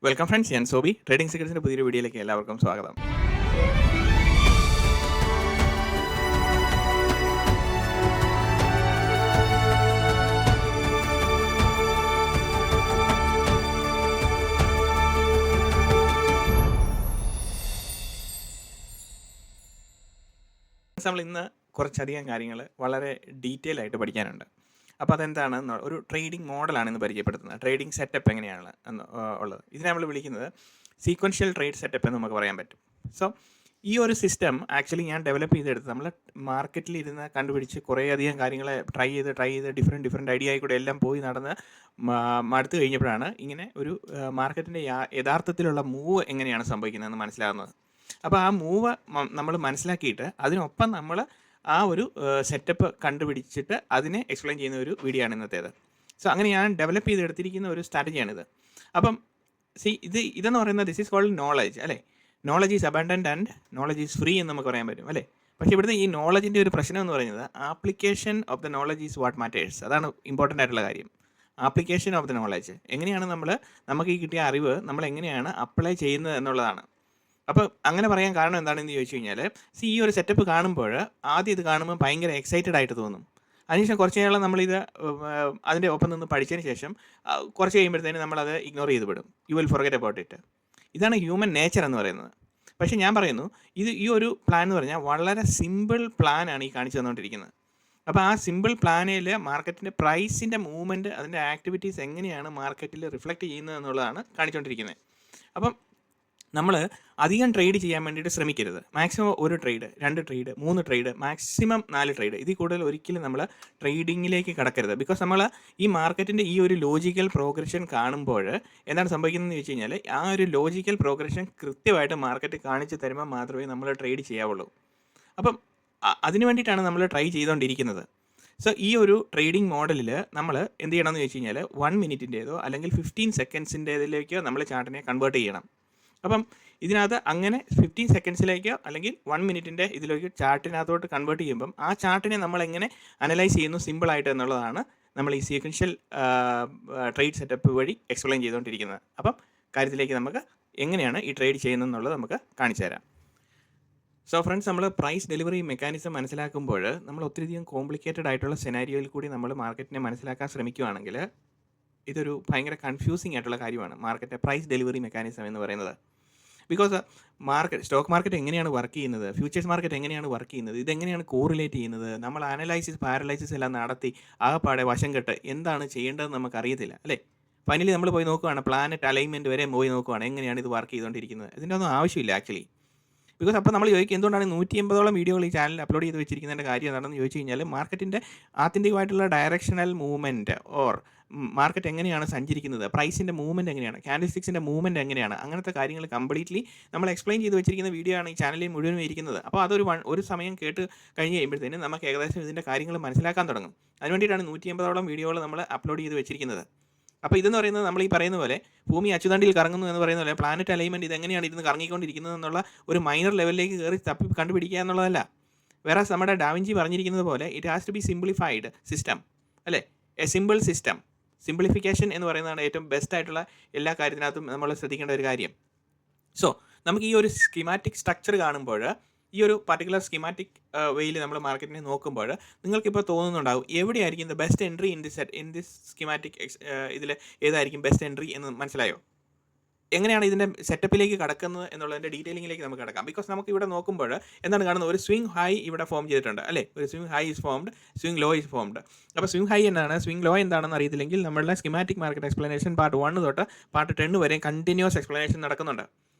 Welcome friends, ഞാൻ Sobi. Trading സീക്രട്സിൻ്റെ പുതിയൊരു വീഡിയോയിലേക്ക് എല്ലാവർക്കും സ്വാഗതം. നമ്മൾ ഇന്ന് കുറച്ചധികം കാര്യങ്ങൾ വളരെ ഡീറ്റെയിൽ ആയിട്ട് പഠിക്കാനുണ്ട്. അപ്പോൾ അതെന്താണ് ഒരു ട്രേഡിംഗ് മോഡലാണ് ഇന്ന് പരിചയപ്പെടുത്തുന്നത്. ട്രേഡിംഗ് സെറ്റപ്പ് എങ്ങനെയാണ് ഉള്ളത്. ഇതിനെ നമ്മൾ വിളിക്കുന്നത് സീക്വൻഷ്യൽ ട്രേഡ് സെറ്റപ്പ് എന്ന് നമുക്ക് പറയാൻ പറ്റും. സോ ഈ ഒരു സിസ്റ്റം ആക്ച്വലി ഞാൻ ഡെവലപ്പ് ചെയ്തെടുത്ത് നമ്മൾ മാർക്കറ്റിൽ ഇരുന്ന് കണ്ടുപിടിച്ച് കുറേയധികം കാര്യങ്ങൾ ട്രൈ ചെയ്ത് ഡിഫറെൻറ്റ് ഐഡിയ ആയിക്കൂടെ എല്ലാം പോയി നടന്ന് മടുത്തു കഴിഞ്ഞപ്പോഴാണ് ഇങ്ങനെ ഒരു മാർക്കറ്റിൻ്റെ യഥാർത്ഥത്തിലുള്ള മൂവ് എങ്ങനെയാണ് സംഭവിക്കുന്നതെന്ന് മനസ്സിലാകുന്നത്. അപ്പോൾ ആ മൂവ് നമ്മൾ മനസ്സിലാക്കിയിട്ട് അതിനൊപ്പം നമ്മൾ ആ ഒരു സെറ്റപ്പ് കണ്ടുപിടിച്ചിട്ട് അതിനെ എക്സ്പ്ലെയിൻ ചെയ്യുന്ന ഒരു വീഡിയോ ആണ് ഇന്നത്തേത്. സോ അങ്ങനെ ഞാൻ ഡെവലപ്പ് ചെയ്തെടുത്തിരിക്കുന്ന ഒരു സ്ട്രാറ്റജിയാണിത്. അപ്പം ഇതെന്ന് പറയുന്നത് ദിസ് ഈസ് കോൾഡ് നോളജ്, അല്ലേ? Knowledge is abundant and knowledge is free എന്ന് നമുക്ക് പറയാൻ പറ്റും, അല്ലേ? പക്ഷേ ഇവിടുത്തെ ഈ നോളജിൻ്റെ ഒരു പ്രശ്നം എന്ന് പറയുന്നത് application of the knowledge is what matters. അതാണ് ഇമ്പോർട്ടൻ്റ് ആയിട്ടുള്ള കാര്യം. ആപ്ലിക്കേഷൻ ഓഫ് ദ നോളജ് എങ്ങനെയാണ് നമുക്ക് ഈ കിട്ടിയ അറിവ് നമ്മൾ എങ്ങനെയാണ് അപ്ലൈ ചെയ്യുന്നത് എന്നുള്ളതാണ്. അപ്പോൾ അങ്ങനെ പറയാൻ കാരണം എന്താണെന്ന് ചോദിച്ചു കഴിഞ്ഞാൽ, ഈ ഒരു സെറ്റപ്പ് കാണുമ്പോൾ ആദ്യം ഇത് കാണുമ്പോൾ ഭയങ്കര എക്സൈറ്റഡ് ആയിട്ട് തോന്നും. അതിനുശേഷം കുറച്ച് നാൾ നമ്മളിത് അതിൻ്റെ ഒപ്പം നിന്ന് പഠിച്ചതിന് ശേഷം കുറച്ച് കഴിയുമ്പോഴത്തേനും നമ്മളത് ഇഗ്നോർ ചെയ്ത് വിടും. You will forget about it. ഇതാണ് ഹ്യൂമൻ നേച്ചർ എന്ന് പറയുന്നത്. പക്ഷേ ഞാൻ പറയുന്നു, ഈ ഒരു പ്ലാൻ എന്ന് പറഞ്ഞാൽ വളരെ സിമ്പിൾ പ്ലാനാണ് ഈ കാണിച്ചു തന്നുകൊണ്ടിരിക്കുന്നത്. അപ്പോൾ ആ സിമ്പിൾ പ്ലാനിൽ മാർക്കറ്റിൻ്റെ പ്രൈസിൻ്റെ മൂവ്മെൻറ്റ്, അതിൻ്റെ ആക്ടിവിറ്റീസ് എങ്ങനെയാണ് മാർക്കറ്റിൽ റിഫ്ലക്റ്റ് ചെയ്യുന്നത് എന്നുള്ളതാണ് കാണിച്ചുകൊണ്ടിരിക്കുന്നത്. അപ്പം നമ്മൾ അധികം ട്രേഡ് ചെയ്യാൻ വേണ്ടിയിട്ട് ശ്രമിക്കരുത്. മാക്സിമം ഒരു trade, 2 trade, 3 trade, maximum 4 trade. ഇതിൽ കൂടുതൽ ഒരിക്കലും നമ്മൾ ട്രേഡിങ്ങിലേക്ക് കടക്കരുത്. ബിക്കോസ് നമ്മൾ ഈ മാർക്കറ്റിൻ്റെ ഈ ഒരു ലോജിക്കൽ പ്രോഗ്രഷൻ കാണുമ്പോൾ എന്താണ് സംഭവിക്കുന്നതെന്ന് ചോദിച്ചു കഴിഞ്ഞാൽ, ആ ഒരു ലോജിക്കൽ പ്രോഗ്രഷൻ കൃത്യമായിട്ട് മാർക്കറ്റ് കാണിച്ച് തരുമ്പോൾ മാത്രമേ നമ്മൾ ട്രേഡ് ചെയ്യാവുള്ളൂ. അപ്പം അതിന് വേണ്ടിയിട്ടാണ് നമ്മൾ ട്രൈ ചെയ്തുകൊണ്ടിരിക്കുന്നത്. സോ ഈ ഒരു ട്രേഡിംഗ് മോഡലിൽ നമ്മൾ എന്ത് ചെയ്യണമെന്ന് ചോദിച്ചു കഴിഞ്ഞാൽ, 1 മിനിറ്റിൻ്റേതോ അല്ലെങ്കിൽ 15 സെക്കൻഡ്സിൻ്റേതിലേക്കോ നമ്മൾ ചാർട്ടിനെ കൺവേർട്ട് ചെയ്യണം. അപ്പം ഇതിനകത്ത് അങ്ങനെ 15 സെക്കൻഡ്സിലേക്കോ അല്ലെങ്കിൽ 1 മിനിറ്റിൻ്റെ ഇതിലേക്ക് ചാർട്ടിനകത്തോട്ട് കൺവേർട്ട് ചെയ്യുമ്പം ആ ചാർട്ടിനെ നമ്മൾ എങ്ങനെ അനലൈസ് ചെയ്യുന്നു സിമ്പിളായിട്ട് എന്നുള്ളതാണ് നമ്മൾ ഈ സീക്വൻഷ്യൽ ട്രേഡ് സെറ്റപ്പ് വഴി എക്സ്പ്ലെയിൻ ചെയ്തുകൊണ്ടിരിക്കുന്നത്. അപ്പം കാര്യത്തിലേക്ക് നമുക്ക് എങ്ങനെയാണ് ഈ ട്രേഡ് ചെയ്യുന്നത് എന്നുള്ളത് നമുക്ക് കാണിച്ചു തരാം. സോ ഫ്രണ്ട്സ്, നമ്മൾ പ്രൈസ് ഡെലിവറി മെക്കാനിസം മനസ്സിലാക്കുമ്പോൾ നമ്മൾ ഒത്തിരിയധികം കോംപ്ലിക്കേറ്റഡ് ആയിട്ടുള്ള സെനാരിയോയിൽ കൂടി നമ്മൾ മാർക്കറ്റിനെ മനസ്സിലാക്കാൻ ശ്രമിക്കുകയാണെങ്കിൽ ഇതൊരു ഭയങ്കര കൺഫ്യൂസിങ് ആയിട്ടുള്ള കാര്യമാണ് മാർക്കറ്റ് പ്രൈസ് ഡെലിവറി മെക്കാനിസം എന്ന് പറയുന്നത്. ബിക്കോസ് സ്റ്റോക്ക് മാർക്കറ്റ് എങ്ങനെയാണ് വർക്ക് ചെയ്യുന്നത്, ഫ്യൂച്ചേഴ്സ് മാർക്കറ്റ് എങ്ങനെയാണ് വർക്ക് ചെയ്യുന്നത്, ഇതെങ്ങനെയാണ് കോറിലേറ്റ് ചെയ്യുന്നത്, നമ്മൾ അനലൈസിസ് പാരലൈസിസ് എല്ലാം നടത്തി ആകെപ്പാടെ വശം കെട്ട് എന്താണ് ചെയ്യേണ്ടതെന്ന് നമുക്കറിയത്തില്ല, അല്ലേ? ഫൈനലി നമ്മൾ പോയി നോക്കുകയാണ്, പ്ലാനറ്റ് അലൈൻമെൻറ്റ് വരെ പോയി നോക്കുകയാണ് എങ്ങനെയാണ് ഇത് വർക്ക് ചെയ്തുകൊണ്ടിരിക്കുന്നത്. ഇതിൻ്റെ ഒന്നും ആവശ്യമില്ല ആക്ച്വലി. ബിക്കോസ് അപ്പോൾ നമ്മൾ ചോദിക്കും, എന്തുകൊണ്ടാണ് 180ഓളം വീഡിയോകൾ ഈ ചാനലിൽ അപ്ലോഡ് ചെയ്ത് വെച്ചിരിക്കുന്നതിൻ്റെ കാര്യം എന്താണെന്ന് ചോദിച്ചു കഴിഞ്ഞാൽ, മാർക്കറ്റിൻ്റെ ആത്യന്തികമായിട്ടുള്ള ഡയറക്ഷണൽ മൂവ്മെൻറ്റ് ഓർ മാർക്കറ്റ് എങ്ങനെയാണ് സഞ്ചരിക്കുന്നത്, പ്രൈസിൻ്റെ മൂവ്മെൻറ്റ് എങ്ങനെയാണ്, ക്യാൻഡിൽസ്റ്റിക്സിൻ്റെ മൂവ്മെൻറ്റ് എങ്ങനെയാണ്, അങ്ങനത്തെ കാര്യങ്ങൾ കംപ്ലീറ്റ്ലി നമ്മൾ എക്സ്പ്ലെയിൻ ചെയ്ത് വെച്ചിരിക്കുന്ന വീഡിയോ ആണ് ഈ ചാനലിൽ മുഴുവനും ഇരിക്കുന്നത്. അപ്പോൾ അതൊരു ഒരു സമയം കേട്ട് കഴിഞ്ഞ് കഴിയുമ്പോഴത്തേനും നമുക്ക് ഏകദേശം ഇതിൻ്റെ കാര്യങ്ങൾ മനസ്സിലാക്കാൻ തുടങ്ങും. അതിനുവേണ്ടിയിട്ടാണ് 180ഓളം വീഡിയോകൾ നമ്മൾ അപ്ലോഡ് ചെയ്ത് വെച്ചിരിക്കുന്നത്. അപ്പോൾ ഇതെന്ന് പറയുന്നത് നമ്മൾ ഈ പറയുന്ന പോലെ ഭൂമി അച്ചുതണ്ടിൽ കറങ്ങുന്നു എന്ന് പറയുന്ന പോലെ പ്ലാനറ്റ് അലൈൻമെൻറ്റ് ഇതെങ്ങനെയാണ് ഇരുന്ന് കറങ്ങിക്കൊണ്ടിരിക്കുന്നത് എന്നുള്ള ഒരു മൈനർ ലെവലിലേക്ക് കയറി തപ്പി കണ്ടുപിടിക്കുക എന്നുള്ളതല്ല. വേറെ നമ്മുടെ ഡാവിഞ്ചി പറഞ്ഞിരിക്കുന്നത് പോലെ it has to be simplified system, അല്ലേ? A simple system. സിംപ്ലിഫിക്കേഷൻ എന്ന് പറയുന്നതാണ് ഏറ്റവും ബെസ്റ്റ് ആയിട്ടുള്ള എല്ലാ കാര്യത്തിനകത്തും നമ്മൾ ശ്രദ്ധിക്കേണ്ട ഒരു കാര്യം. സോ നമുക്ക് ഈ ഒരു സ്കീമാറ്റിക് സ്ട്രക്ചർ കാണുമ്പോൾ, ഈ ഒരു പർട്ടിക്കുലർ സ്കീമാറ്റിക് വേയിൽ നമ്മൾ മാർക്കറ്റിനെ നോക്കുമ്പോൾ നിങ്ങൾക്കിപ്പോൾ തോന്നുന്നുണ്ടാവും, എവിടെയായിരിക്കും the best entry in this schematic ഇതിൽ ഏതായിരിക്കും ബെസ്റ്റ് എൻട്രി എന്ന് മനസ്സിലായോ? എങ്ങനെയാണ് ഇതിൻ്റെ സെറ്റപ്പിലേക്ക് കടക്കുന്നത് എന്നുള്ളതിൻ്റെ ഡീറ്റെയിലിങ്ങിലേക്ക് നമുക്ക് കിടക്കാം. ബിക്കോസ് നമുക്ക് ഇവിടെ നോക്കുമ്പോൾ എന്താണ് കാണുന്നത്, ഒരു സ്വിംഗ് ഹൈ ഇവിടെ ഫോം ചെയ്തിട്ടുണ്ട്, അല്ലേ? ഒരു swing high is formed, swing law is formed. അപ്പോൾ സ്വിംഗ് ഹൈ എന്താണ്, സ്വിംഗ് ലോ എന്താണെന്ന് അറിയത്തില്ലെങ്കിൽ നമ്മളുടെ സ്കീമാറ്റിക് മാർക്കറ്റ് എക്സ്പ്ലനേഷൻ പാർട്ട് 1 തൊട്ട് പാർട്ട് 10 വരെ കണ്ടിന്യൂസ് എക്സ്പ്ലനേഷൻ നടക്കുന്നുണ്ട്.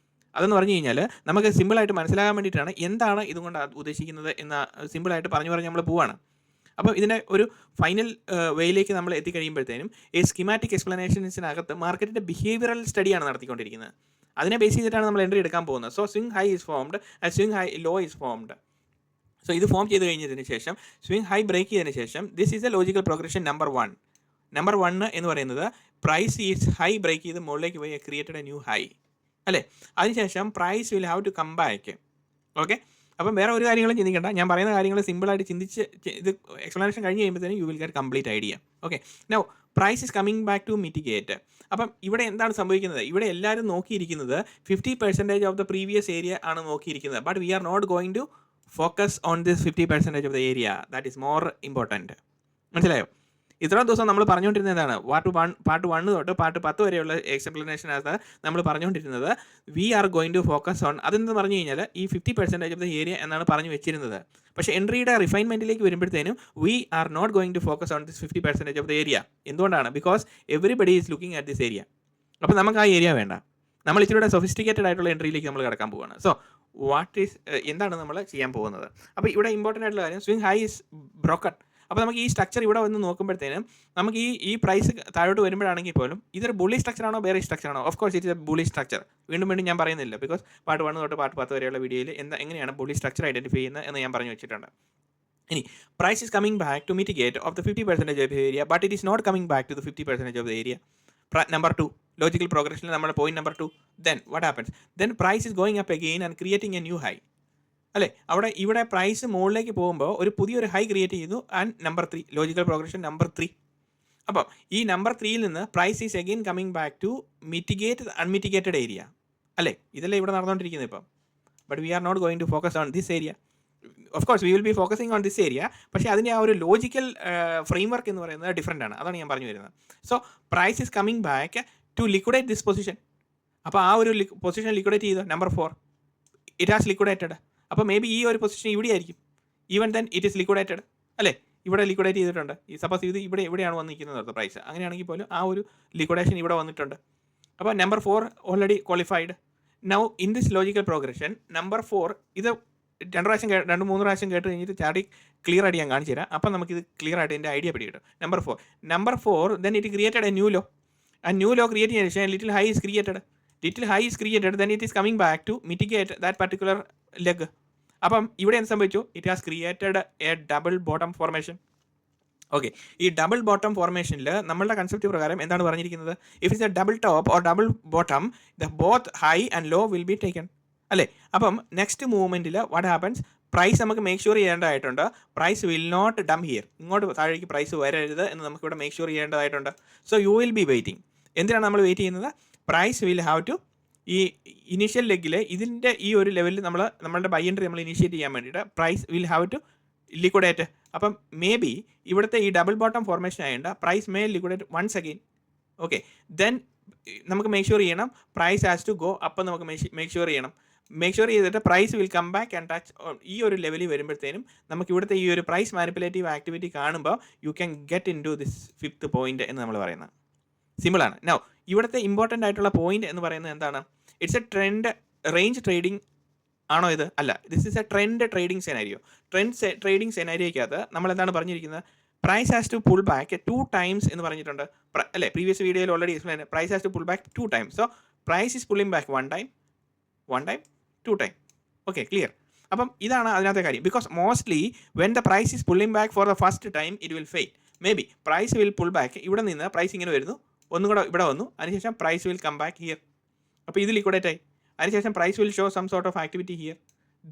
അതെന്ന് പറഞ്ഞു കഴിഞ്ഞാൽ നമുക്ക് സിമ്പിളായിട്ട് മനസ്സിലാകാൻ വേണ്ടിയിട്ടാണ് എന്താണ് ഇതുകൊണ്ട് ഉദ്ദേശിക്കുന്നത് എന്ന സിമ്പിളായിട്ട് പറഞ്ഞ് നമ്മൾ പോവാണ്. അപ്പോൾ ഇതിൻ്റെ ഒരു ഫൈനൽ വേയിലേക്ക് നമ്മൾ എത്തിക്കഴിയുമ്പോഴത്തേനും ഈ സ്കീമാറ്റിക് എക്സ്പ്ലനേഷൻസിനകത്ത് മാർക്കറ്റിൻ്റെ ബിഹേവിയറൽ സ്റ്റഡിയാണ് നടത്തിക്കൊണ്ടിരിക്കുന്നത്. അതിനെ ബേസ് ചെയ്തിട്ടാണ് നമ്മൾ എൻട്രി എടുക്കാൻ പോകുന്നത്. So swing high is formed and swing high low is formed. So ഇത് ഫോം ചെയ്ത് കഴിഞ്ഞതിന് ശേഷം സ്വിംഗ് ഹൈ ബ്രേക്ക് ചെയ്തതിന് ശേഷം this is A logical progression number 1. Number 1 എന്ന് പറയുന്നത് പ്രൈസ് ഈസ് ഹൈ ബ്രേക്ക് ചെയ്ത് മുകളിലേക്ക് പോയി ക്രിയേറ്റഡ് എ ന്യൂ ഹൈ, അല്ലേ? അതിനുശേഷം price will have to come back. Okay, അപ്പം വേറെ ഒരു കാര്യങ്ങളും ചിന്തിക്കേണ്ട. ഞാൻ പറയുന്ന കാര്യങ്ങൾ സിമ്പിളായിട്ട് ചിന്തിച്ച് ഇത് എക്സ്പ്ലനേഷൻ കഴിഞ്ഞ് കഴിയുമ്പോഴത്തേനും you will get complete idea. Okay, now price is coming back to mitigate. അപ്പം ഇവിടെ എന്താണ് സംഭവിക്കുന്നത്? ഇവിടെ എല്ലാവരും നോക്കിയിരിക്കുന്നത് 50% ഓഫ് ദ പ്രീവിയസ് ഏരിയ ആണ് നോക്കിയിരിക്കുന്നത്. But we are not going to focus on this 50% of the area. That is more important. മനസ്സിലായോ? ഇത്രയും ദിവസം നമ്മൾ പറഞ്ഞുകൊണ്ടിരുന്നത് എന്താണ്? പാർട്ട് 1 തൊട്ട് പാർട്ട് 10 വരെയുള്ള എക്സ്പ്ലനേഷനകത്ത് നമ്മൾ പറഞ്ഞുകൊണ്ടിരുന്നത് we are going to focus on, അതെന്ന് പറഞ്ഞു കഴിഞ്ഞാൽ ഈ 50% ഓഫ് ദ ഏരിയ എന്നാണ് പറഞ്ഞു വെച്ചിരുന്നത്. പക്ഷേ എൻട്രിയുടെ റിഫൈൻമെൻറ്റിലേക്ക് വരുമ്പോഴത്തേനും we are not going to focus on this 50% of the area. എന്തുകൊണ്ടാണ്? Because everybody is looking at this area. അപ്പോൾ നമുക്ക് ആ ഏരിയ വേണ്ട. നമ്മൾ ഇച്ചിരി സൊഫിസ്റ്റിക്കേറ്റഡ് ആയിട്ടുള്ള എൻട്രിയിലേക്ക് നമ്മൾ കിടക്കാൻ പോവുകയാണ്. സോ എന്താണ് നമ്മൾ ചെയ്യാൻ പോകുന്നത്? അപ്പോൾ ഇവിടെ ഇമ്പോർട്ടൻ്റ് ആയിട്ടുള്ള കാര്യം, സ്വിംഗ് ഹൈ ഈസ് ബ്രോക്കൺ. അപ്പോൾ നമുക്ക് ഈ സ്ട്രക്ചർ ഇവിടെ വന്ന് നോക്കുമ്പോഴത്തേനും നമുക്ക് ഈ പ്രൈസ് താഴോട്ട് വരുമ്പോഴാണെങ്കിൽ പോലും ഇതൊരു ബുള്ളി സ്ട്രക്ചർ ആണോ ബെയറിഷ് സ്ട്രക്ചർ ആണോ? Of course it is A bully structure. വീണ്ടും ഞാൻ പറയുന്നില്ല, ബിക്കോസ് പാർട്ട് 1 തൊട്ട് പാർട്ട് 10 വരെയുള്ള വീഡിയോയിൽ എങ്ങനെയാണ് ബുള്ളി സ്ട്രക്ചർ ഐഡൻറ്റിഫൈ ചെയ്യുന്നത് എന്ന് ഞാൻ പറഞ്ഞു വെച്ചിട്ടുണ്ട്. ഇനി price is coming back to mitigate of the 50% of the area, but it is not coming back to the 50% of the area. Number 2 logical പ്രോഗ്രഷനിൽ നമ്മുടെ point number 2. Then what happens? Then price is going up again and creating a new high. അല്ലേ? ഇവിടെ പ്രൈസ് മുകളിലേക്ക് പോകുമ്പോൾ പുതിയൊരു high create ചെയ്തു. And number 3 logical progression number 3. അപ്പം ഈ നമ്പർ 3യിൽ നിന്ന് price is again coming back to mitigate unmitigated area. അല്ലേ? ഇതല്ലേ ഇവിടെ നടന്നുകൊണ്ടിരിക്കുന്നത് ഇപ്പം. But we are not going to focus on this area. Of course we will be focusing on this area. പക്ഷേ അതിൻ്റെ ആ ഒരു ലോജിക്കൽ ഫ്രെയിംവർക്ക് എന്ന് പറയുന്നത് ഡിഫറൻ്റ് ആണ്. അതാണ് ഞാൻ പറഞ്ഞു വരുന്നത്. So price is coming back to liquidate this position. അപ്പോൾ ആ ഒരു പൊസിഷൻ ലിക്വിഡേറ്റ് ചെയ്തോ നമ്പർ 4. It has liquidated. അപ്പോൾ മേ ബി ഈ ഒരു പൊസിഷൻ ഇവിടെ ആയിരിക്കും. Even then it is liquidated. അല്ലേ? ഇവിടെ ലിക്വിഡേറ്റ് ചെയ്തിട്ടുണ്ട്. സപ്പോസ് ഇത് ഇവിടെയാണ് വന്നിരിക്കുന്നത് പ്രൈസ്. അങ്ങനെയാണെങ്കിൽ പോലും ആ ഒരു ലിക്വിഡേഷൻ ഇവിടെ വന്നിട്ടുണ്ട്. അപ്പോൾ number 4 already qualified. Now in this logical progression number 4 ഇത് 2-3 പ്രാവശ്യം കേട്ട് കഴിഞ്ഞിട്ട് ചാടി ക്ലിയർ ആയിട്ട് ഞാൻ കാണിച്ചു തരാം. അപ്പം നമുക്കിത് ക്ലിയർ ആയിട്ട് എൻ്റെ ഐഡിയ പിടികിട്ടും. Number 4 then it created a new low. ആ ന്യൂ ലോ ക്രിയേറ്റ് ചെയ്തതിന് ശേഷം little high is created. Then it is coming back to mitigate that particular leg. അപ്പം ഇവിടെ എന്ത് സംഭവിച്ചു? It has created a double bottom formation. Okay, ഈ double bottom ഫോർമേഷനിൽ നമ്മളുടെ കൺസെപ്റ്റ് പ്രകാരം എന്താണ് പറഞ്ഞിരിക്കുന്നത്? If it's a double top or double bottom the both high and low will be taken. അല്ലേ? അപ്പം നെക്സ്റ്റ് മൂവ്മെൻറ്റിൽ വാട്ട് ഹാപ്പൻസ്? പ്രൈസ് നമുക്ക് മേക്ക് ഷുവർ ചെയ്യേണ്ടതായിട്ടുണ്ട്. Price will not dump here. ഇങ്ങോട്ട് താഴേക്ക് പ്രൈസ് വരരുത് എന്ന് നമുക്കിവിടെ മേക്ക് ഷുവർ ചെയ്യേണ്ടതായിട്ടുണ്ട്. So you will be waiting. എന്തിനാണ് നമ്മൾ വെയിറ്റ് ചെയ്യുന്നത്? പ്രൈസ് വിൽ ഹാവ് ടു ഈ ഇനീഷ്യൽ ലെഗിൽ ഇതിൻ്റെ ഈ ഒരു ലെവലിൽ നമ്മളുടെ ബൈ എൻട്രി നമ്മൾ ഇനീഷ്യേറ്റ് ചെയ്യാൻ വേണ്ടിയിട്ട് price will have to liquidate. അപ്പം മേ ബി ഇവിടുത്തെ ഈ ഡബിൾ ബോട്ടം ഫോർമേഷൻ ആയതുകൊണ്ട് price may liquidate once again. Okay, then നമുക്ക് മേക്ക് ഷുവർ ചെയ്യണം പ്രൈസ് ഹാസ് ടു ഗോ. അപ്പം നമുക്ക് മേക്ക് ഷുവർ ചെയ്തിട്ട് price will come back and touch ഈ ഒരു ലെവലിൽ വരുമ്പോഴത്തേനും നമുക്ക് ഇവിടുത്തെ ഈ ഒരു പ്രൈസ് മാനിപ്പുലേറ്റീവ് ആക്ടിവിറ്റി കാണുമ്പോൾ you can get into this 5th point എന്ന് നമ്മൾ പറയുന്നത്. സിമ്പിളാണ്. നൗ ഇവിടുത്തെ ഇമ്പോർട്ടൻ്റ് ആയിട്ടുള്ള പോയിന്റ് എന്ന് പറയുന്നത് എന്താണ്? It's a trend range trading ആണോ ഇത്? അല്ല, this is a trend trading scenario. Trading സെനാരിയോയ്ക്കകത്ത് നമ്മൾ എന്താണ് പറഞ്ഞിരിക്കുന്നത്? Price has to pull back 2 times എന്ന് പറഞ്ഞിട്ടുണ്ട്. അല്ലേ? പ്രീവിയസ് വീഡിയോയിൽ already explain. Price has to pull back 2 times. So price is pulling back 1 time, 2 time. Okay, clear. അപ്പം ഇതാണ് അതിനകത്തെ കാര്യം. Because mostly when the price is pulling back for the first time it will fail. Maybe price will pull back. ഇവിടെ നിന്ന് price ഇങ്ങനെ വരുന്നു, ഒന്നും കൂടെ ഇവിടെ വന്നു, അതിനുശേഷം price will come back here. അപ്പോൾ ഇത് ലിക്വിഡേറ്റ് ആയി. അതിനുശേഷം price will show some sort of activity here.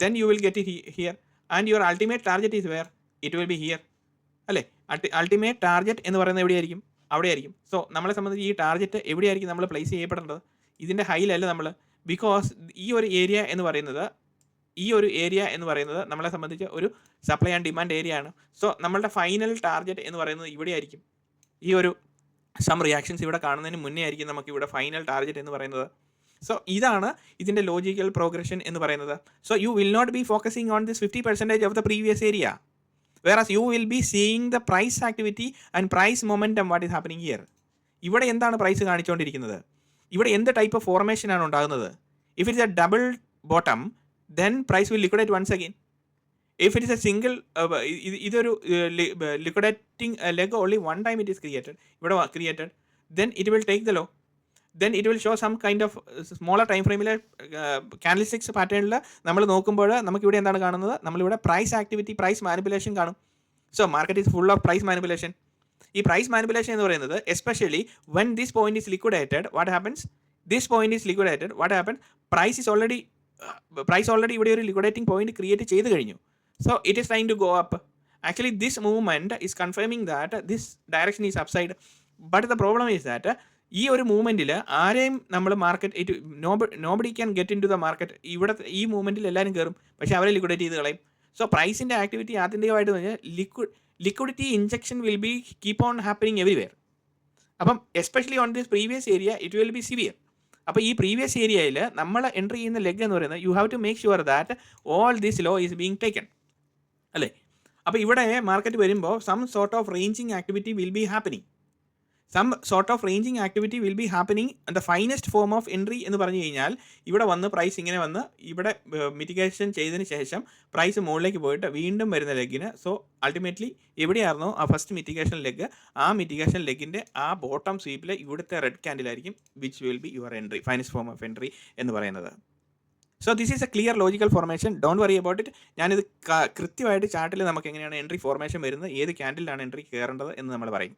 Then you will get it here and your ultimate target is where? It will be here. അല്ലേ? അൾട്ടിമേറ്റ് ടാർഗറ്റ് എന്ന് പറയുന്നത് എവിടെയായിരിക്കും? അവിടെയായിരിക്കും. So നമ്മളെ സംബന്ധിച്ച് ഈ ടാർഗറ്റ് എവിടെയായിരിക്കും നമ്മൾ പ്ലേസ് ചെയ്യപ്പെടേണ്ടത്? ഇതിൻ്റെ ഹൈയിലല്ല നമ്മൾ. ബിക്കോസ് ഈ ഒരു ഏരിയ എന്ന് പറയുന്നത് നമ്മളെ സംബന്ധിച്ച് ഒരു സപ്ലൈ ആൻഡ് ഡിമാൻഡ് ഏരിയ ആണ്. സോ നമ്മളുടെ ഫൈനൽ ടാർഗറ്റ് എന്ന് പറയുന്നത് ഇവിടെ ആയിരിക്കും. ഈ ഒരു സം റിയാക്ഷൻസ് ഇവിടെ കാണുന്നതിന് മുന്നേ ആയിരിക്കും നമുക്ക് ഇവിടെ ഫൈനൽ ടാർഗറ്റ് എന്ന് പറയുന്നത്. സോ ഇതാണ് ഇതിൻ്റെ ലോജിക്കൽ പ്രോഗ്രഷൻ എന്ന് പറയുന്നത്. So you will not be focusing on this 50% of the previous area, whereas you will be seeing the price activity and price momentum what is happening here. ഇവിടെ എന്താണ് price കാണിച്ചുകൊണ്ടിരിക്കുന്നത്? ഇവിടെ എന്ത് type of formation ആണ് ഉണ്ടാകുന്നത്? If it's a double bottom then price will liquidate once again. If it is a single ഇതൊരു liquidating leg only 1 time it is created, then it will take the low, then it will show some kind of smaller time ഫ്രെയിമിലെ candlesticks പാറ്റേണിൽ നമ്മൾ നോക്കുമ്പോൾ നമുക്കിവിടെ എന്താണ് കാണുന്നത്? നമ്മളിവിടെ price activity, price manipulation കാണും. So market is full of price manipulation. ഈ പ്രൈസ് മാനിപ്പുലേഷൻ എന്ന് പറയുന്നത് especially when this point is liquidated what happens? Price already ഇവിടെ ഒരു ലിക്വിഡേറ്റിംഗ് പോയിന്റ് ക്രിയേറ്റ് ചെയ്ത് കഴിഞ്ഞു. So it is trying to go up. Actually this movement is confirming that this direction is upside. But the problem is that ഈ ഒരു മൂവ്മെൻറ്റിൽ ആരെയും നമ്മൾ market nobody can get into the market. ഇവിടെ ഈ മൂവ്മെൻറ്റിൽ എല്ലാവരും കയറും, പക്ഷേ അവരെ ലിക്വിഡേറ്റ് ചെയ്ത് കളയും. സോ പ്രൈസിൻ്റെ ആക്ടിവിറ്റി ആത്യന്തികമായിട്ട് പറഞ്ഞാൽ liquidity injection will be keep on happening everywhere. അപ്പം especially on this previous area it will be severe. അപ്പോൾ ഈ പ്രീവിയസ് ഏരിയയിൽ നമ്മൾ എൻട്രി ചെയ്യുന്ന ലെഗ് എന്ന് പറയുന്നത് you have to make sure that all this low is being taken, അല്ലേ? അപ്പോൾ ഇവിടെ മാർക്കറ്റ് വരുമ്പോൾ some sort of ranging activity will be happening. The finest form of entry എന്ന് പറഞ്ഞു കഴിഞ്ഞാൽ ഇവിടെ വന്ന് പ്രൈസ് ഇങ്ങനെ വന്ന് ഇവിടെ മിറ്റിഗേഷൻ ചെയ്തതിന് ശേഷം പ്രൈസ് മുകളിലേക്ക് പോയിട്ട് വീണ്ടും വരുന്ന ലെഗിന്. സോ അൾട്ടിമേറ്റ്ലി എവിടെയായിരുന്നോ ആ ഫസ്റ്റ് മിറ്റിഗേഷൻ ലെഗ്, ആ മിറ്റിഗേഷൻ ലെഗിൻ്റെ ആ ബോട്ടം സ്വീപ്പിൽ ഇവിടുത്തെ റെഡ് ക്യാൻഡിലായിരിക്കും which will be your entry, finest form of entry എന്ന് പറയുന്നത്. So this is a clear logical formation, don't worry about it. ഞാനിത് കൃത്യമായിട്ട് ചാർട്ടിൽ നമുക്ക് എങ്ങനെയാണ് എൻട്രി ഫോർമേഷൻ വരുന്നത്, ഏത് ക്യാൻഡിലാണ് എൻട്രി കയറേണ്ടത് എന്ന് നമ്മൾ പറയും.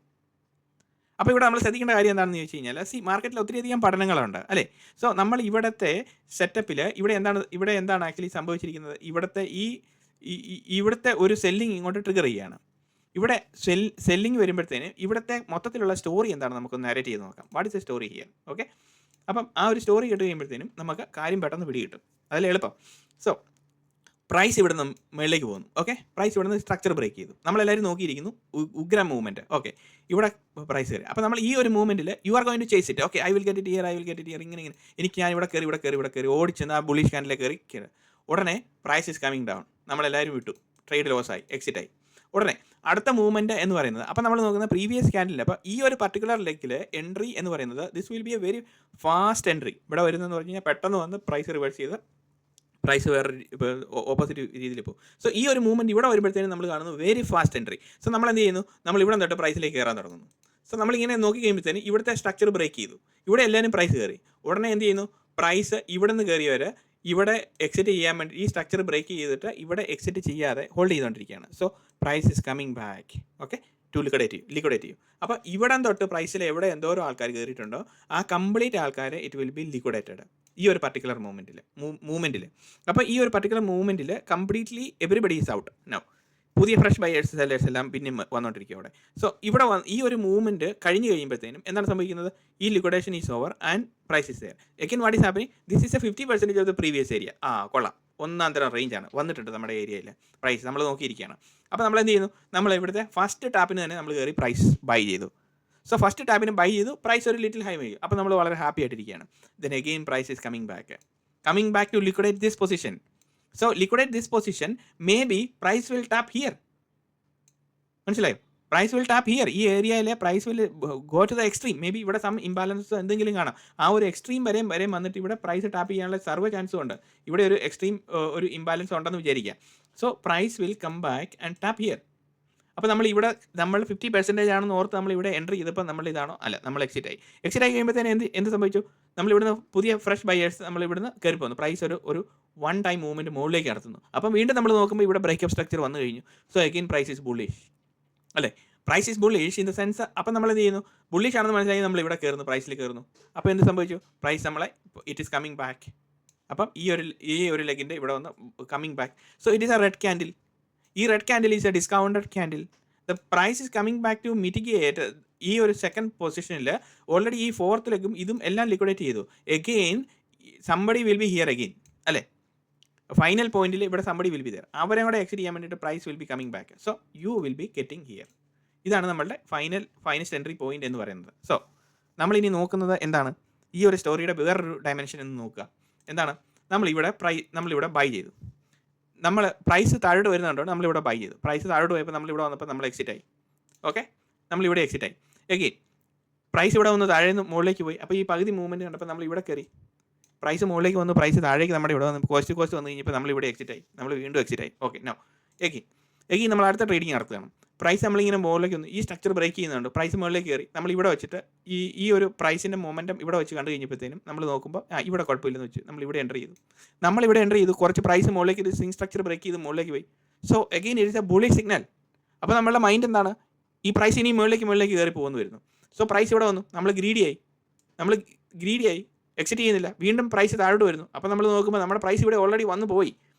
അപ്പോൾ ഇവിടെ നമ്മൾ ശ്രദ്ധിക്കേണ്ട കാര്യം എന്താണെന്ന് ചോദിച്ചു കഴിഞ്ഞാൽ, മാർക്കറ്റിൽ ഒത്തിരിയധികം പഠനങ്ങളുണ്ട്, അല്ലേ? സോ നമ്മൾ ഇവിടുത്തെ സെറ്റപ്പിൽ ഇവിടെ എന്താണ് ആക്ച്വലി സംഭവിച്ചിരിക്കുന്നത്? ഇവിടുത്തെ ഒരു സെല്ലിങ് ഇങ്ങോട്ട് ട്രിഗർ ചെയ്യുകയാണ്. ഇവിടെ സെല്ലിങ് വരുമ്പോഴത്തേന് ഇവിടുത്തെ മൊത്തത്തിലുള്ള സ്റ്റോറി എന്താണ് നമുക്കൊന്ന് നാരേറ്റ് ചെയ്ത് നോക്കാം. What is A story here? Okay, അപ്പം ആ ഒരു സ്റ്റോറി കേട്ട് കഴിയുമ്പോഴത്തേനും നമുക്ക് കാര്യം പെട്ടെന്ന് പിടികിട്ടും. അതല്ലേ എളുപ്പം. സോ പ്രൈസ് ഇവിടെ നിന്ന് മുകളിലേക്ക് പോകുന്നു. ഓക്കെ, പ്രൈസ് ഇവിടെ നിന്ന് സ്ട്രക്ചർ ബ്രേക്ക് ചെയ്തു. നമ്മളെല്ലാവരും നോക്കിയിരിക്കുന്നു ഉഗ്രം മൂവ്മെൻറ്റ്. ഓക്കെ, ഇവിടെ പ്രൈസ് കയറി. അപ്പോൾ നമ്മൾ ഈ ഒരു മൂവ്മെൻറ്റിൽ you are going to chase it. Okay, I will get it here ഇങ്ങനെ എനിക്ക് ഞാൻ ഇവിടെ കയറി ഓടിച്ചെന്ന് ആ ബുള്ളിഷ് ക്യാൻഡിലേക്ക് കയറി ഉടനെ പ്രൈസ് ഇസ് കമ്മിങ് ഡൗൺ. നമ്മളെല്ലാവരും വിട്ടു, ട്രേഡ് ലോസ് ആയി, എക്സിറ്റ് ആയി. ഉടനെ അടുത്ത മൂവ്മെൻറ്റ് എന്ന് പറയുന്നത്, അപ്പോൾ നമ്മൾ നോക്കുന്ന പ്രീവിയസ് ക്യാൻഡിൽ. അപ്പോൾ ഈ ഒരു പർട്ടിക്കുലർ ലെഗിൽ എൻട്രി എന്ന് പറയുന്നത് this will be A very fast entry. ഇവിടെ വരുന്നതെന്ന് പറഞ്ഞു കഴിഞ്ഞാൽ പെട്ടെന്ന് വന്ന് പ്രൈസ് റിവേഴ്സ് ചെയ്ത് പ്രൈസ് വേറെ ഓപ്പോസിറ്റ് രീതിയിൽ പോകും. സോ ഈ ഒരു മൂവ്മെൻറ്റ് ഇവിടെ വരുമ്പോഴത്തേനും നമ്മൾ കാണുന്നു വെരി ഫാസ്റ്റ് എൻട്രി. സോ നമ്മൾ എന്ത് ചെയ്യുന്നു? നമ്മൾ ഇവിടെ തൊട്ട് പ്രൈസിലേക്ക് കയറാൻ തുടങ്ങുന്നു. സോ നമ്മളിങ്ങനെ നോക്കി കഴിയുമ്പോഴത്തേനും ഇവിടുത്തെ സ്ട്രക്ചർ ബ്രേക്ക് ചെയ്തു. ഇവിടെ എല്ലാവരും പ്രൈസ് കയറി. ഉടനെ എന്ത് ചെയ്യുന്നു? പ്രൈസ് ഇവിടെ നിന്ന് കയറിയവർ ഇവിടെ എക്സിറ്റ് ചെയ്യാൻ വേണ്ടി ഈ സ്ട്രക്ചർ ബ്രേക്ക് ചെയ്തിട്ട് ഇവിടെ എക്സിറ്റ് ചെയ്യാതെ ഹോൾഡ് ചെയ്തുകൊണ്ടിരിക്കുകയാണ്. So price is coming back, okay, to liquidate. അപ്പോൾ ഇവിടെ തൊട്ട് പ്രൈസിൽ എവിടെ എന്തോരോ ആൾക്കാർ കയറിയിട്ടുണ്ടോ ആ കംപ്ലീറ്റ് ആൾക്കാരെ ഇറ്റ് വിൽ ബി ലിക്വിഡേറ്റഡ് ഈ ഒരു പർട്ടിക്കുലർ മൂവ്മെൻറ്റിൽ. അപ്പോൾ ഈ ഒരു പർട്ടിക്കുലർ മൂവ്മെൻറ്റിൽ completely everybody is out now. പുതിയ ഫ്രഷ് ബയേഴ്സ് സെല്ലേഴ്സ് എല്ലാം പിന്നെ വന്നുകൊണ്ടിരിക്കും അവിടെ. സോ ഇവിടെ ഈ ഒരു മൂവ്മെൻറ്റ് കഴിഞ്ഞ് കഴിയുമ്പോഴത്തേനും എന്താണ് സംഭവിക്കുന്നത്? ഈ liquidation is over and price is there. Again what is happening? This is a 50% of the previous area. കൊള്ളാം, ഒന്നാം തരം റേഞ്ചാണ് വന്നിട്ടുണ്ട് നമ്മുടെ ഏരിയയിൽ. പ്രൈസ് നമ്മൾ നോക്കിയിരിക്കുകയാണ്. അപ്പോൾ നമ്മൾ എന്ത് ചെയ്യുന്നു? നമ്മൾ ഇവിടുത്തെ ഫസ്റ്റ് ടാപ്പിന് തന്നെ നമ്മൾ കയറി പ്രൈസ് ബൈ ചെയ്തു. സോ ഫസ്റ്റ് ടാപ്പിന് ബൈ ചെയ്തു, പ്രൈസ് ഒരു ലിറ്റിൽ ഹൈ വരും. അപ്പോൾ നമ്മൾ വളരെ ഹാപ്പി ആയിട്ടിരിക്കുകയാണ്. Then again price is coming back to liquidate this position. So liquidate this position, maybe price will tap here. മനസ്സിലായോ? Price will tap here. ഈ ഏരിയയിലെ price will go to the extreme. May be ഇവിടെ some imbalance എന്തെങ്കിലും കാണാം. ആ ഒരു extreme വരെയും വന്നിട്ട് ഇവിടെ പ്രൈസ് ടാപ്പ് ചെയ്യാനുള്ള സർവ്വ ചാൻസും ഉണ്ട്. ഇവിടെ ഒരു എക്സ്ട്രീം ഒരു ഇംബാലൻസ് ഉണ്ടെന്ന് വിചാരിക്കുക. So price will come back and tap here. അപ്പോൾ നമ്മൾ 50% ആണെന്ന് ഓർത്ത് നമ്മൾ ഇവിടെ എൻട്രി ചെയ്തപ്പോൾ നമ്മൾ ഇതാണോ? അല്ല, നമ്മൾ എക്സിറ്റ് ആയി കഴിയുമ്പോഴത്തേന് എന്ത് സംഭവിച്ചു? നമ്മളിവിടുന്ന് പുതിയ ഫ്രഷ് ബയേഴ്സ് നമ്മൾ ഇവിടുന്ന് കയറി പോകുന്നു. പ്രൈസ് ഒരു വൺ ടൈം മൂവ്മെൻറ്റ് മുകളിലേക്ക് നടത്തുന്നു. അപ്പം വീണ്ടും നമ്മൾ നോക്കുമ്പോൾ ഇവിടെ ബ്രേക്കപ്പ് സ്ട്രക്ചർ വന്നു കഴിഞ്ഞു. So again price is bullish, അല്ലേ? Price is bullish in the sense. അപ്പം നമ്മൾ എന്ത് ചെയ്യുന്നു? ബുള്ളിഷ് ആണെന്ന് മനസ്സിലായി നമ്മൾ ഇവിടെ കയറുന്നു, പ്രൈസിൽ കയറുന്നു. അപ്പോൾ എന്ത് സംഭവിച്ചു? പ്രൈസ് നമ്മളെ ഇറ്റ് ഈസ് കമ്മിങ് ബാക്ക്. അപ്പം ഈ ഒരു ലെഗിൻ്റെ ഇവിടെ വന്ന് coming back. So it is a red candle. ഈ red candle is a discounted candle. The price is coming back to mitigate. ഈ ഒരു സെക്കൻഡ് പൊസിഷനിൽ ഓൾറെഡി ഈ ഫോർത്ത് ലെഗും ഇതും എല്ലാം ലിക്വിഡേറ്റ് ചെയ്തു. Again somebody will be here again, അല്ലേ? Final പോയിന്റിൽ ഇവിടെ സംബഡി വിൽ ബി ദർ. അവരെ കൂടെ എക്സിറ്റ് ചെയ്യാൻ വേണ്ടിയിട്ട് price will be coming back. So you will be getting here. ഇതാണ് നമ്മളുടെ ഫൈനസ്റ്റ് എൻട്രി പോയിന്റ് എന്ന് പറയുന്നത്. സോ നമ്മളിനി നോക്കുന്നത് എന്താണ്? ഈ ഒരു സ്റ്റോറിയുടെ വേറൊരു ഡയമെൻഷൻ എന്ന് നോക്കുക. എന്താണ്? നമ്മളിവിടെ ബൈ ചെയ്തു. നമ്മൾ പ്രൈസ് താഴോട്ട് വരുന്നുണ്ടോ നമ്മളിവിടെ ബൈ ചെയ്തു. പ്രൈസ് താഴോട്ട് പോയപ്പോൾ നമ്മളിവിടെ വന്നപ്പോൾ നമ്മൾ എക്സിറ്റ് ആയി. ഓക്കെ, നമ്മളിവിടെ എക്സിറ്റ് ആയി. എഗെയിൻ പ്രൈസ് ഇവിടെ വന്ന് താഴെ നിന്ന് മുകളിലേക്ക് പോയി. അപ്പോൾ ഈ പകുതി മൂവ്മെൻറ്റ് കണ്ടപ്പോൾ നമ്മൾ ഇവിടെ കയറി. പ്രൈസ് മുകളിലേക്ക് വന്നു, പ്രൈസ് താഴേക്ക് നമ്മുടെ ഇവിടെ വന്ന് കോസ്റ്റ് വന്നു കഴിഞ്ഞപ്പോൾ നമ്മളിവിടെ എക്സിറ്റ് ആയി. നമ്മൾ വീണ്ടും എക്സിറ്റ് ആയി. ഓക്കെ, നോ എഗെയിൻ നമ്മൾ അടുത്ത ട്രേഡിങ് നടത്തുകയാണ്. പ്രൈസ് നമ്മളിങ്ങനെ മുകളിലേക്ക് വന്നു, ഈ സ്ട്രക്ചർ ബ്രേക്ക് ചെയ്യുന്നുണ്ട്. പ്രൈസ് മുകളിലേക്ക് കയറി. നമ്മൾ ഇവിടെ വെച്ചിട്ട് ഈ ഒരു പ്രൈസിൻ്റെ മൊമെൻറ്റം ഇവിടെ വെച്ച് കണ്ടു കഴിഞ്ഞപ്പോഴത്തേനും നമ്മൾ നോക്കുമ്പോൾ ഇവിടെ കുഴപ്പമില്ലെന്ന് വെച്ച് നമ്മളിവിടെ എൻ്റർ ചെയ്തു. കുറച്ച് പ്രൈസ് മുകളിലേക്ക് ഇത് സ്വിംഗ് സ്ട്രക്ചർ ബ്രേക്ക് ചെയ്ത് മുകളിലേക്ക് പോയി. So again it is A bullish signal. അപ്പോൾ നമ്മളുടെ മൈൻഡ് എന്താണ്? ഈ പ്രൈസ് ഇനി മുകളിലേക്ക് കയറി പോകുന്നു വരുന്നു. സോ പ്രൈസ് ഇവിടെ വന്നു, നമ്മൾ ഗ്രീഡിയായി എക്സിറ്റ് ചെയ്യുന്നില്ല. വീണ്ടും പ്രൈസ് താഴോട്ട് വരുന്നു. അപ്പോൾ നമ്മൾ നോക്കുമ്പോൾ നമ്മുടെ പ്രൈസ് ഇവിടെ ഓൾറെഡി വന്നു പോയി.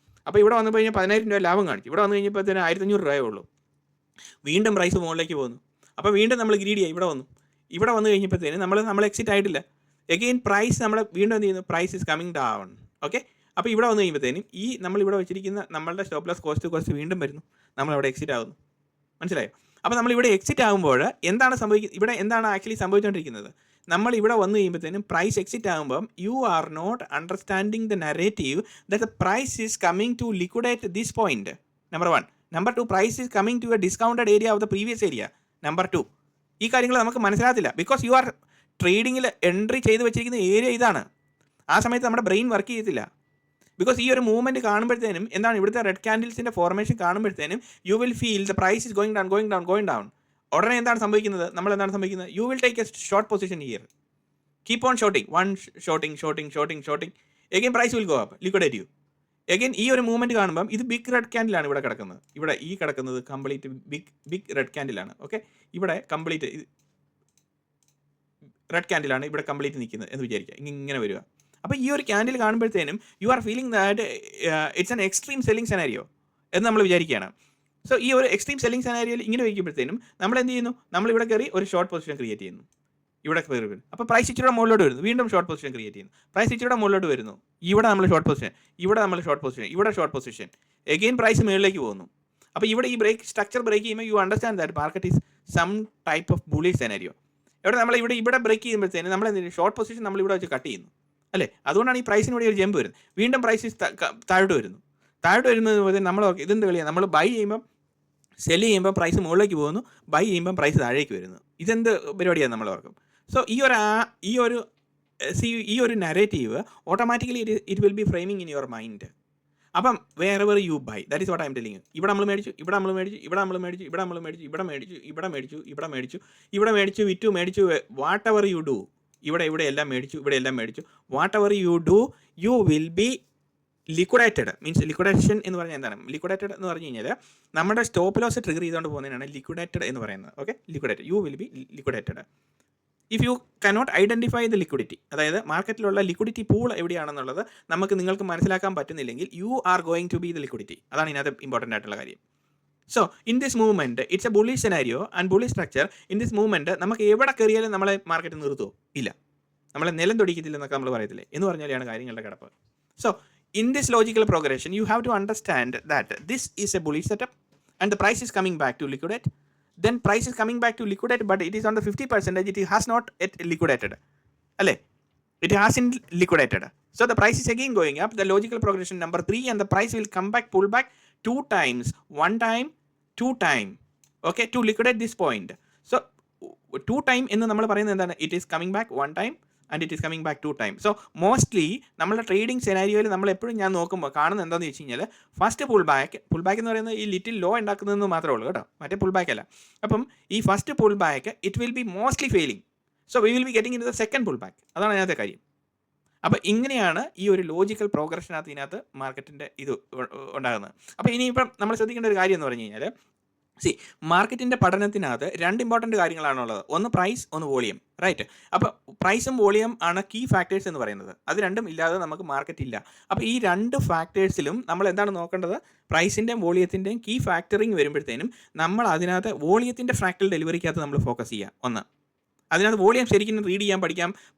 അപ്പോൾ ഇവിടെ വന്നു കഴിഞ്ഞാൽ 10,000 രൂപ ലാഭം കാണിച്ചു. ഇവിടെ വന്നു കഴിഞ്ഞപ്പോൾ തന്നെ 1,500 രൂപയേ ഉള്ളൂ. വീണ്ടും പ്രൈസ് മുകളിലേക്ക് പോകുന്നു. അപ്പോൾ വീണ്ടും നമ്മൾ ഗ്രീഡിയായി ഇവിടെ വന്നു. ഇവിടെ വന്നു കഴിഞ്ഞപ്പോഴത്തേനും നമ്മൾ എക്സിറ്റ് ആയിട്ടില്ല. എഗെയിൻ പ്രൈസ് നമ്മൾ വീണ്ടും എന്ത് ചെയ്യുന്നു, price is coming down. Okay, അപ്പോൾ ഇവിടെ വന്നു കഴിയുമ്പോഴത്തേനും ഈ നമ്മളിവിടെ വെച്ചിരിക്കുന്ന നമ്മളുടെ സ്റ്റോപ്പ് ലോസ് കോസ്റ്റ് വീണ്ടും വരുന്നു, നമ്മളവിടെ എക്സിറ്റ് ആകുന്നു. മനസ്സിലായോ? അപ്പോൾ നമ്മളിവിടെ എക്സിറ്റ് ആകുമ്പോൾ എന്താണ് സംഭവിക്കുന്നത്, ഇവിടെ എന്താണ് ആക്ച്വലി സംഭവിച്ചുകൊണ്ടിരിക്കുന്നത്, നമ്മൾ ഇവിടെ വന്നു കഴിയുമ്പോഴത്തേനും പ്രൈസ് എക്സിറ്റ് ആകുമ്പം you are not understanding the narrative that the price is coming to liquidate this point. Number 1. Number 2, price is coming to a discounted area of the previous area. Number 2, ഈ കാര്യങ്ങൾ നമുക്ക് മനസ്സിലാകത്തില്ല. Because you are ട്രേഡിങ്ങിൽ entry ചെയ്ത് വെച്ചിരിക്കുന്ന area ഇതാണ്. ആ സമയത്ത് നമ്മുടെ ബ്രെയിൻ വർക്ക് ചെയ്യത്തില്ല. ബിക്കോസ് ഈ ഒരു മൂവ്മെൻറ്റ് കാണുമ്പോഴത്തേനും എന്താണ്, ഇവിടുത്തെ റെഡ് ക്യാൻഡിൽസിൻ്റെ ഫോർമേഷൻ കാണുമ്പോഴത്തേനും you will feel the price is going down. ഉടനെ എന്താണ് സംഭവിക്കുന്നത്, നമ്മൾ എന്താണ് സംഭവിക്കുന്നത്, you will take a short position here, keep on shorting, shorting again price will go up, liquidate you. Again ഈ ഒരു മൂവ്മെൻറ്റ് കാണുമ്പം ഇത് ബിഗ് റെഡ് ക്യാൻഡിലാണ് ഇവിടെ കിടക്കുന്നത്. ഇവിടെ ഈ കിടക്കുന്നത് കംപ്ലീറ്റ് ബിഗ് റെഡ് ക്യാൻഡിലാണ്. ഓക്കെ, ഇവിടെ കംപ്ലീറ്റ് റെഡ് ക്യാൻഡിലാണ് ഇവിടെ കംപ്ലീറ്റ് നിൽക്കുന്നത് എന്ന് വിചാരിക്കുക. ഇങ്ങനെ വരിക. അപ്പോൾ ഈ ഒരു ക്യാൻഡിൽ കാണുമ്പോഴത്തേനും you are feeling that it's an extreme selling scenario എന്ന് നമ്മൾ വിചാരിക്കുകയാണ്. സോ ഈ ഒരു എക്സ്ട്രീം സെല്ലിംഗ് സെനാരിയോയിൽ ഇങ്ങനെ വയ്ക്കുമ്പോഴത്തേനും നമ്മൾ എന്ത് ചെയ്യുന്നു, നമ്മളിവിടെ കയറി ഒരു ഷോർട്ട് പൊസിഷൻ ക്രിയേറ്റ് ചെയ്യുന്നു. ഇവിടെ കയറി വരുന്നു, അപ്പോൾ പ്രൈസ് ഇച്ചിരി മുകളിലോട്ട് വരുന്നു, വീണ്ടും ഷോർട്ട് പൊസിഷൻ ക്രിയേറ്റ് ചെയ്യുന്നു. പ്രൈസ് ഇച്ചിരി മുകളിലോട്ട് വരുന്നു, ഇവിടെ നമ്മൾ ഷോർട്ട് പൊസിഷൻ, ഇവിടെ ഷോർട്ട് പൊസിഷൻ, എഗെയിൻ പ്രൈസ് മുകളിലേക്ക് പോകുന്നു. അപ്പോൾ ഇവിടെ ഈ സ്ട്രക്ചർ ബ്രേക്ക് ചെയ്യുമ്പോൾ you understand that market is some type of bullish scenario. ഇവിടെ ബ്രേക്ക് ചെയ്യുമ്പോഴത്തേനും നമ്മൾ എന്ത് ചെയ്യുന്നു, ഷോർട്ട് പൊസിഷൻ നമ്മളിവിടെ വെച്ച് കട്ട് ചെയ്യുന്നു അല്ലേ. അതുകൊണ്ടാണ് ഈ പ്രൈസിന് ഇവിടെ ഒരു ജമ്പ് വരുന്നത്. വീണ്ടും പ്രൈസ് താഴോട്ട് വരുന്നത് നമ്മൾ ഇതെന്ത് കളിയാണ്, നമ്മൾ ബൈ ചെയ്യുമ്പം സെല് ചെയ്യുമ്പോൾ പ്രൈസ് മുകളിലേക്ക് പോകുന്നു, ബൈ ചെയ്യുമ്പം പ്രൈസ് താഴേക്ക് വരുന്നു. ഇതെന്ത് പരിപാടിയാണ് നമ്മൾ ഓർക്കും. സോ ഈ ഒരു narrative automatically it will be framing in your mind. അപ്പം wherever you buy, that is what I'm telling. ഇവിടെ നമ്മൾ മേടിച്ചു, വിറ്റു, വാട്ട് എവർ യു ഡു, ഇവിടെ എല്ലാം മേടിച്ചു, what ever you do you will be liquidated. Means liquidation എന്ന് പറഞ്ഞാൽ എന്താണ്, ലിക്വിഡേറ്റഡ് എന്ന് പറഞ്ഞു കഴിഞ്ഞാൽ നമ്മുടെ സ്റ്റോപ്പ് ലോസ് ട്രിഗർ ചെയ്തുകൊണ്ട് പോകുന്നതിനാണ് ലിക്വിഡേറ്റഡ് എന്ന് പറയുന്നത്. Okay, liquidated, you will be liquidated if you cannot identify the liquidity. അതായത് മാർക്കറ്റിലുള്ള ലിക്വിഡിറ്റി പൂൾ എവിടെയാണെന്നുള്ളത് നിങ്ങൾക്ക് മനസ്സിലാക്കാൻ പറ്റുന്നില്ലെങ്കിൽ you are going to be the liquidity. അതാണ് ഇതിനകത്ത് ഇമ്പോർട്ടൻ്റ് ആയിട്ടുള്ള കാര്യം. So in this movement it's a bullish scenario and bullish structure. In this movement നമുക്ക് എവിടെ കയറിയാലും നമ്മളെ മാർക്കറ്റ് നിർത്തുമോ? ഇല്ല, നമ്മളെ നിലം തൊടിക്കത്തില്ല എന്നൊക്കെ നമ്മൾ പറയത്തില്ലേ, എന്ന് പറഞ്ഞാലാണ് കാര്യങ്ങളുടെ കിടപ്പ്. So in this logical progression you have to understand that this is a bullish setup and the price is coming back to liquidate. Then price is coming back to liquidate, but it is on the 50%, it has not yet liquidated alle, it hasn't liquidated. So the price is again going up, the logical progression number 3, and the price will come back, pull back 2 times, 1 time, 2 time, okay, to liquidate this point. So 2 time എന്ന് നമ്മൾ പറയുന്നത് എന്താണ്, it is coming back 1 time and it is coming back 2 times. So mostly നമ്മുടെ trading സെനാരിയോയിൽ നമ്മൾ എപ്പോഴും ഞാൻ നോക്കുമ്പോൾ കാണുന്നത് എന്താണെന്ന് വെച്ച് കഴിഞ്ഞാൽ ഫസ്റ്റ് പുൾ ബാക്ക് എന്ന് പറയുന്നത് ഈ ലിറ്റിൽ ലോ ഉണ്ടാക്കുന്നതെന്ന് മാത്രമേ ഉള്ളൂ കേട്ടോ, മറ്റേ പുൾ ബാക്ക് അല്ല. അപ്പം ഈ first pull back it will B mostly failing. So we will be getting in the second pull back. അതാണ് അതിനകത്തെ കാര്യം. അപ്പോൾ ഇങ്ങനെയാണ് ഈ ഒരു ലോജിക്കൽ പ്രോഗ്രഷനകത്ത് ഇതിനകത്ത് മാർക്കറ്റിൻ്റെ ഇത് ഉണ്ടാകുന്നത്. അപ്പോൾ ഇനിയിപ്പം നമ്മൾ ശ്രദ്ധിക്കേണ്ട ഒരു കാര്യം എന്ന് പറഞ്ഞു കഴിഞ്ഞാൽ, മാർക്കറ്റിൻ്റെ പഠനത്തിനകത്ത് 2 ഇമ്പോർട്ടൻറ്റ് കാര്യങ്ങളാണുള്ളത്. ഒന്ന് പ്രൈസ്, ഒന്ന് വോളിയം, റൈറ്റ്. അപ്പോൾ പ്രൈസും വോളിയം ആണ് കീ ഫാക്ടേഴ്സ് എന്ന് പറയുന്നത്. അത് രണ്ടും ഇല്ലാതെ നമുക്ക് മാർക്കറ്റ് ഇല്ല. അപ്പോൾ ഈ 2 ഫാക്ടേഴ്സിലും നമ്മൾ എന്താണ് നോക്കേണ്ടത്, പ്രൈസിൻ്റെയും വോളിയത്തിൻ്റെയും കീ ഫാക്ടറിങ് വരുമ്പോഴത്തേനും നമ്മൾ അതിനകത്ത് വോളിയത്തിൻ്റെ ഫ്രാക്ടൽ ഡെലിവറിക്കകത്ത് നമ്മൾ ഫോക്കസ് ചെയ്യുക. ഒന്ന്, അതിനകത്ത് വോളിയം ശരിക്കും റീഡ് ചെയ്യാൻ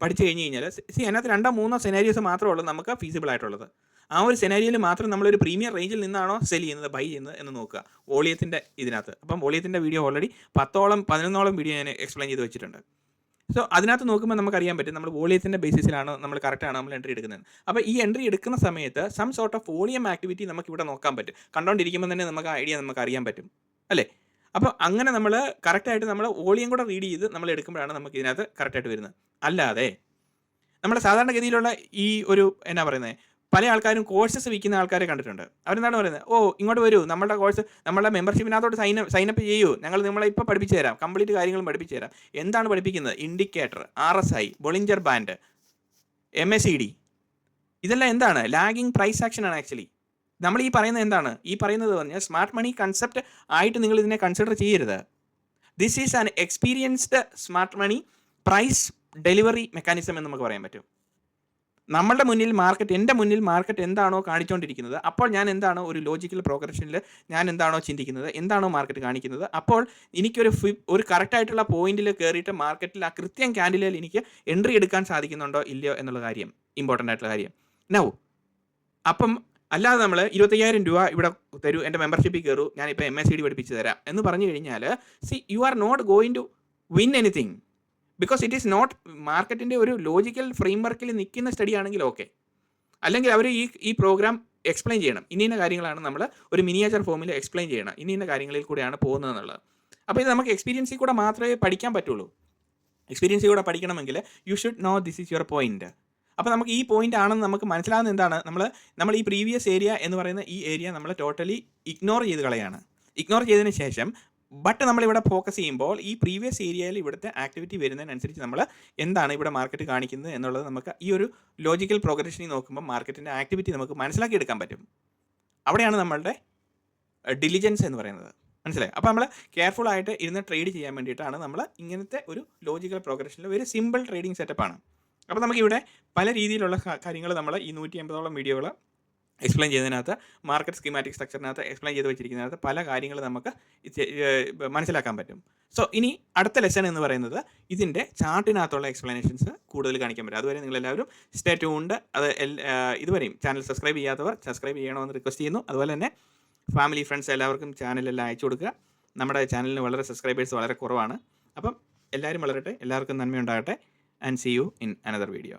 പഠിച്ചു കഴിഞ്ഞ് കഴിഞ്ഞാൽ അതിനകത്ത് 2-3 സെനാരിയോസ് മാത്രമേ ഉള്ളൂ നമുക്ക് ഫീസിബിൾ ആയിട്ടുള്ളത്. ആ ഒരു സെനാരിയോയിൽ മാത്രം നമ്മളൊരു പ്രീമിയം റേഞ്ചിൽ നിന്നാണോ സെൽ ചെയ്യുന്നത്, ബൈ ചെയ്യുന്നത് എന്ന് നോക്കുക വോളിയത്തിൻ്റെ ഇതിനകത്ത്. അപ്പം വോളിയത്തിൻ്റെ വീഡിയോ ഓൾറെഡി 11 വീഡിയോ ഞാൻ എക്സ്പ്ലെയിൻ ചെയ്ത് വെച്ചിട്ടുണ്ട്. സോ അതിനകത്ത് നോക്കുമ്പോൾ നമുക്കറിയാൻ പറ്റും നമ്മൾ വോളിയത്തിൻ്റെ ബേസിസിലാണ് നമ്മൾ കറക്റ്റാണ് നമ്മൾ എൻട്രി എടുക്കുന്നത്. അപ്പോൾ ഈ എൻട്രി എടുക്കുന്ന സമയത്ത് some sort of volume activity നമുക്ക് ഇവിടെ നോക്കാൻ പറ്റും. കണ്ടുകൊണ്ടിരിക്കുമ്പോൾ തന്നെ നമുക്ക് ഐഡിയ നമുക്ക് അറിയാൻ പറ്റും അല്ലേ. അപ്പോൾ അങ്ങനെ നമ്മൾ കറക്റ്റായിട്ട് നമ്മൾ വോളിയം കൂടെ റീഡ് ചെയ്ത് നമ്മൾ എടുക്കുമ്പോഴാണ് നമുക്ക് ഇതിനകത്ത് കറക്റ്റായിട്ട് വരുന്നത്. അല്ലാതെ നമ്മുടെ സാധാരണഗതിയിലുള്ള ഈ ഒരു എന്നാ പറയുന്നത്, പല ആൾക്കാരും കോഴ്സസ് വിൽക്കുന്ന ആൾക്കാരെ കണ്ടിട്ടുണ്ട്. അവരെന്താണ് പറയുന്നത്, ഇങ്ങോട്ട് വരൂ, നമ്മളുടെ കോഴ്സ് നമ്മളുടെ മെമ്പർഷിപ്പിനകത്തോട്ട് സൈനപ്പ് ചെയ്യൂ, നമ്മളെ ഇപ്പോൾ പഠിപ്പിച്ചു തരാം, കംപ്ലീറ്റ് കാര്യങ്ങളും പഠിപ്പിച്ചു തരാം. എന്താണ് പഠിപ്പിക്കുന്നത്, ഇൻഡിക്കേറ്റർ, RSI, ബൊളിഞ്ചർ ബാൻഡ്, MACD, ഇതെല്ലാം എന്താണ്, ലാഗിങ് പ്രൈസ് ആക്ഷനാണ്. ആക്ച്വലി നമ്മൾ ഈ പറയുന്നത് എന്താണ്, ഈ പറയുന്നത് പറഞ്ഞാൽ സ്മാർട്ട് മണി കൺസെപ്റ്റ് ആയിട്ട് നിങ്ങൾ ഇതിനെ കൺസിഡർ ചെയ്യരുത്. This is an experienced smart money price delivery mechanism എന്ന് നമുക്ക് പറയാൻ പറ്റും. നമ്മളുടെ മുന്നിൽ എൻ്റെ മുന്നിൽ മാർക്കറ്റ് എന്താണോ കാണിച്ചുകൊണ്ടിരിക്കുന്നത്, അപ്പോൾ ഞാൻ എന്താണോ ഒരു ലോജിക്കൽ പ്രോഗ്രഷനിൽ ഞാൻ എന്താണോ ചിന്തിക്കുന്നത്, എന്താണോ മാർക്കറ്റ് കാണിക്കുന്നത്, അപ്പോൾ എനിക്കൊരു ഒരു കറക്റ്റായിട്ടുള്ള പോയിന്റിൽ കയറിയിട്ട് മാർക്കറ്റിൽ ആ കൃത്യം ക്യാൻഡിലിൽ എനിക്ക് എൻട്രി എടുക്കാൻ സാധിക്കുന്നുണ്ടോ ഇല്ലയോ എന്നുള്ള കാര്യം ഇമ്പോർട്ടൻ്റ് ആയിട്ടുള്ള കാര്യം. നൗ അപ്പം അല്ലാതെ നമ്മൾ 25,000 രൂപ ഇവിടെ തരൂ, എൻ്റെ മെമ്പർഷിപ്പിൽ കയറൂ, ഞാനിപ്പോൾ MACD പഠിപ്പിച്ച് തരാം എന്ന് പറഞ്ഞു കഴിഞ്ഞാൽ you are not going to win anything, because it is not മാർക്കറ്റിൻ്റെ ഒരു ലോജിക്കൽ ഫ്രെയിംവർക്കിൽ നിൽക്കുന്ന സ്റ്റഡി ആണെങ്കിൽ ഓക്കെ. അല്ലെങ്കിൽ അവർ ഈ പ്രോഗ്രാം എക്സ്പ്ലെയിൻ ചെയ്യണം, ഇന്ന കാര്യങ്ങളാണ് നമ്മൾ ഒരു മിനിയേച്ചർ ഫോമിൽ എക്സ്പ്ലെയിൻ ചെയ്യണം, ഇന്ന കാര്യങ്ങളിൽ കൂടെയാണ് പോകുന്നത് എന്നുള്ളത്. അപ്പോൾ ഇത് നമുക്ക് എക്സ്പീരിയൻസിൽ കൂടെ മാത്രമേ പഠിക്കാൻ പറ്റുള്ളൂ. എക്സ്പീരിയൻസിൽ കൂടെ പഠിക്കണമെങ്കിൽ you should know this is your point. അപ്പോൾ നമുക്ക് ഈ പോയിന്റ് ആണെന്ന് നമുക്ക് മനസ്സിലാകുന്ന എന്താണ്, നമ്മൾ ഈ പ്രീവിയസ് ഏരിയ എന്ന് പറയുന്ന ഈ ഏരിയ നമ്മൾ ടോട്ടലി ഇഗ്നോർ ചെയ്ത് കളയാണ്. ഇഗ്നോർ ചെയ്തതിന് ശേഷം നമ്മളിവിടെ ഫോക്കസ് ചെയ്യുമ്പോൾ ഈ പ്രീവിയസ് ഏരിയയിൽ ഇവിടുത്തെ ആക്ടിവിറ്റി വരുന്നതിനനുസരിച്ച് നമ്മൾ എന്താണ് ഇവിടെ മാർക്കറ്റ് കാണിക്കുന്നത് എന്നുള്ളത് നമുക്ക് ഈ ഒരു ലോജിക്കൽ പ്രോഗ്രഷനിൽ നോക്കുമ്പോൾ മാർക്കറ്റിൻ്റെ ആക്ടിവിറ്റി നമുക്ക് മനസ്സിലാക്കിയെടുക്കാൻ പറ്റും. അവിടെയാണ് നമ്മളുടെ ഡിലിജൻസ് എന്ന് പറയുന്നത്. മനസ്സിലായി? അപ്പോൾ നമ്മൾ കെയർഫുൾ ആയിട്ട് ഇരുന്ന് ട്രേഡ് ചെയ്യാൻ വേണ്ടിയിട്ടാണ് നമ്മൾ ഇങ്ങനത്തെ ഒരു ലോജിക്കൽ പ്രോഗ്രഷനിൽ ഒരു സിമ്പിൾ ട്രേഡിംഗ് സെറ്റപ്പാണ്. അപ്പോൾ നമുക്കിവിടെ പല രീതിയിലുള്ള കാര്യങ്ങൾ നമ്മൾ ഈ 150ഓളം വീഡിയോകൾ എക്സ്പ്ലെയിൻ ചെയ്തതിനകത്ത്, മാർക്കറ്റ് സ്കീമാറ്റിക് സ്ട്രക്ചറിനകത്ത് എക്സ്പ്ലെയിൻ ചെയ്ത് വെച്ചിരിക്കുന്നതിനകത്ത് പല കാര്യങ്ങൾ നമുക്ക് മനസ്സിലാക്കാൻ പറ്റും. സോ ഇനി അടുത്ത ലെസൺ എന്ന് പറയുന്നത് ഇതിൻ്റെ ചാർട്ടിനകത്തുള്ള എക്സ്പ്ലനേഷൻസ് കൂടുതൽ കാണിക്കാൻ പറ്റും. അതുവരെ നിങ്ങളെല്ലാവരും സ്റ്റേ ട്യൂൺഡ്. അത് ഇതുവരെയും ചാനൽ സബ്സ്ക്രൈബ് ചെയ്യാത്തവർ സബ്സ്ക്രൈബ് ചെയ്യണമെന്ന് റിക്വസ്റ്റ് ചെയ്യുന്നു. അതുപോലെ തന്നെ ഫാമിലി ഫ്രണ്ട്സ് എല്ലാവർക്കും ചാനലെല്ലാം അയച്ചു കൊടുക്കുക. നമ്മുടെ ചാനലിന് വളരെ സബ്സ്ക്രൈബേഴ്സ് വളരെ കുറവാണ്. അപ്പം എല്ലാവരും വളരട്ടെ, എല്ലാവർക്കും നന്മയുണ്ടാകട്ടെ. And see you in another video.